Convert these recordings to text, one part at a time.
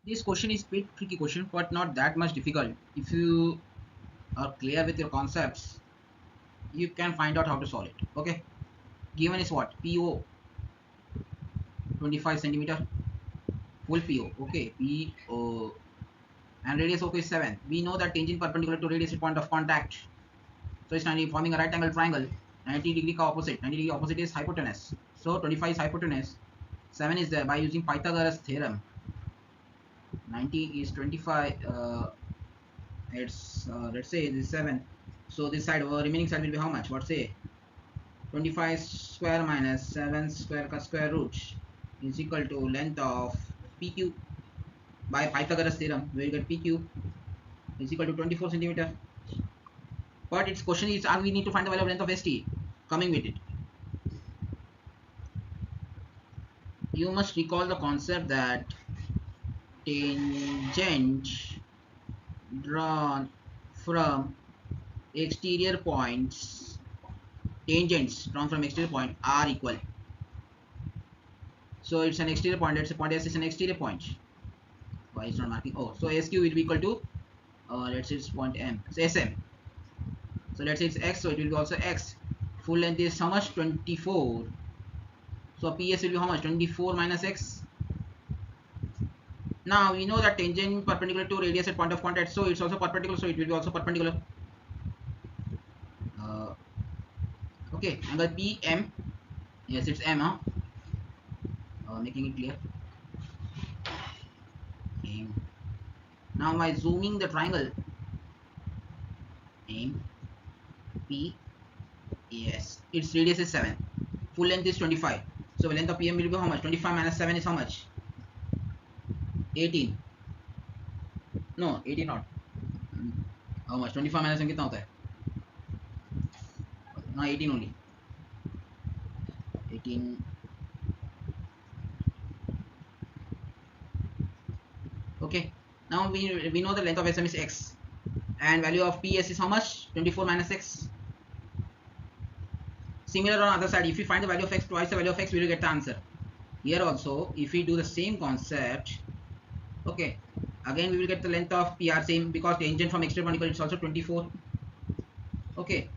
This question is bit tricky question, but not that much difficult. If you are clear with your concepts, you can find out how to solve it. Okay, given is what? PO 25 centimeter, full PO. Okay, PO, and radius OK is 7. We know that tangent perpendicular to radius is point of contact. So it's forming a right angle triangle. 90 degree ka opposite. 90 degree opposite is hypotenuse. So 25 is hypotenuse. 7 is there by using Pythagoras theorem. 90 is 25. It's let's say this is 7. So this side, remaining side will be how much? What say? 25 square minus 7 square ka square root is equal to length of PQ. By Pythagoras theorem, we will get PQ is equal to 24 centimeter. But its question is, we need to find the value of length of ST. Coming with it, you must recall the concept that tangent drawn from exterior points, tangents drawn from exterior point are equal. So it's an exterior point. Let's say point S is an exterior point. Why it's not marking? Oh, so SQ will be equal to let's say it's point M. So SM. So let's say it's X, so it will be also X. Full length is how much? 24. So PS will be how much? 24 minus X. Now we know that tangent perpendicular to radius at point of contact, so it's also perpendicular, so it will be also perpendicular. Okay, angle PM. Yes, it's M, huh? Making it clear. M. Now by zooming the triangle, M, P, yes, its radius is 7. Full length is 25. So length of PM will be how much? 25 minus 7 is how much? 18. No, 18 not. How much? 25 minus 7 कितना होता है? No, 18 only. 18. Okay. Now we know the length of SM is X. And value of PS is how much? 24 minus X. Similar on other side, if we find the value of X twice the value of X, we will get the answer. Here also, if we do the same concept, okay, again we will get the length of PR same, because tangent from exterior perpendicular is also 24. Okay,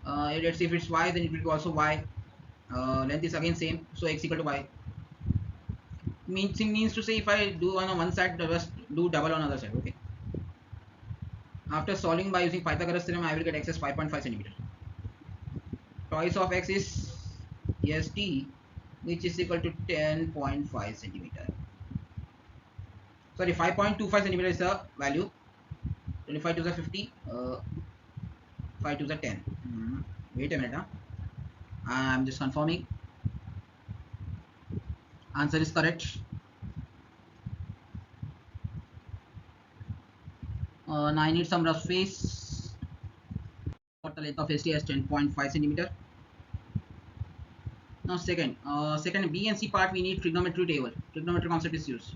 let's see if it's Y, then it will be also Y. Length is again same, so X equal to Y. Means to say, if I do on one side, just do double on other side. Okay. After solving by using Pythagoras theorem, I will get X as 5.5 centimeter. Twice of X is ST, which is equal to 10.5 centimeter. Sorry, 5.25 centimeter is the value. 25 to the 50, 5 to the 10. Wait a minute, huh? I'm just confirming. Answer is correct. Now I need some rough face. What the length of ST as 10.5 centimeter. Now second B and C part, we need trigonometry table. Trigonometry concept is used.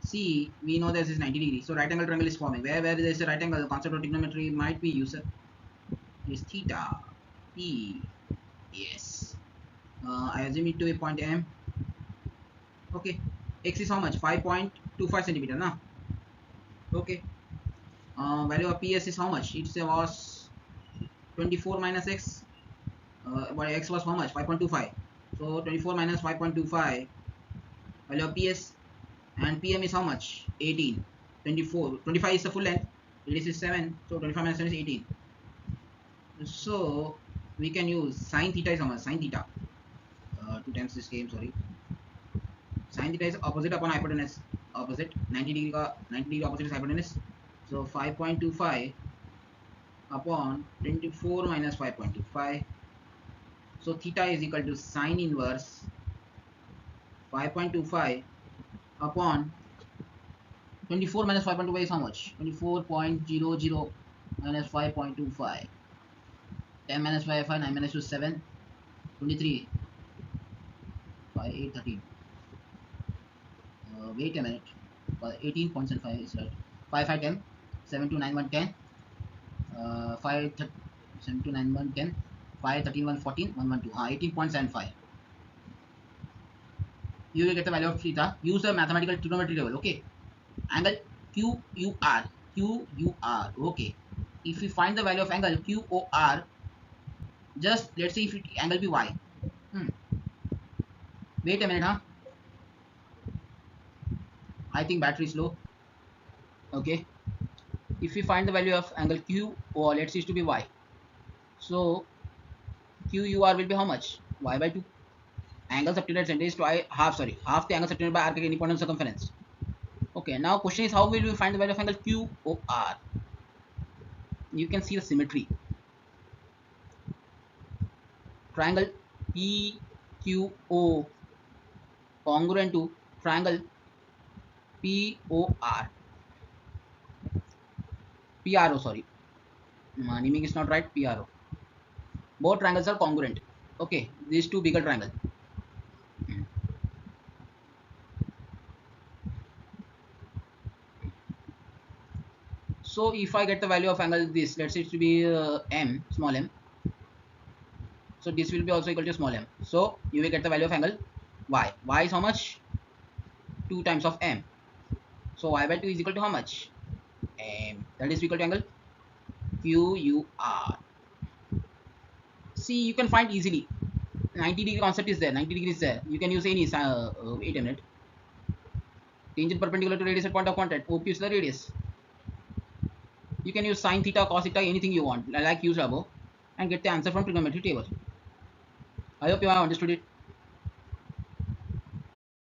C, we know this is 90 degrees, so right angle triangle is forming. Where there is a right angle, the concept of trigonometry might be used. Is theta, P, yes. I assume it to be point M. Okay, X is how much? 5.25 centimeter, na? Okay. Value of PS is how much? It was 24 minus X. But X was how much? 5.25. So 24 minus 5.25. Value of PS. And PM is how much? 18. 24. 25 is the full length. This is 7. So 25 minus 7 is 18. So we can use sine theta is how much? Sine theta. 2 times this game, sorry. Sine theta is opposite upon hypotenuse. Opposite. 90 degree opposite is hypotenuse. So 5.25 upon 24 minus 5.25. So theta is equal to sine inverse 5.25 upon 24 minus 5.25 is how much? 24.00 minus 5.25. 10 minus 5, 9 minus 2, 7. 23. 5, 8, 13. Wait a minute. 18.75 is right. 5, 5, 10. 7, 2, 9, 1, 10. 5, 7, 2, 9, 1, 10. 5, 13, 1, 14. 1, 1, 2. 18.75. you will get the value of theta. Use the mathematical trigonometry table. Okay, angle QUR, QUR. Okay, if we find the value of angle QOR, just let's say if it angle be y. Hmm. Wait a minute, huh? I think battery is low. Okay, if we find the value of angle Q, or let's say it to be y, so QUR will be how much? Y by 2. Angle subtended center is twice half, sorry, half the angle subtended by arc at any point of circumference. Okay, now question is how will we find the value of angle QOR? You can see the symmetry. Triangle PQO congruent to triangle POR. PRO, sorry. Naming is not right, PRO. Both triangles are congruent. Okay, these two bigger triangle. So if I get the value of angle this, let's say it to be m, small m. So this will be also equal to small m. So you will get the value of angle y. Y is how much? 2 times of m. So y by 2 is equal to how much? M. That is equal to angle QUR. See, you can find easily. 90-degree concept is there. 90 degrees there. You can use any. Wait a minute. Tangent perpendicular to radius at point of contact. OP is the radius. You can use sine theta, cos theta, anything you want, like use above, and get the answer from trigonometry table. I hope you have understood it.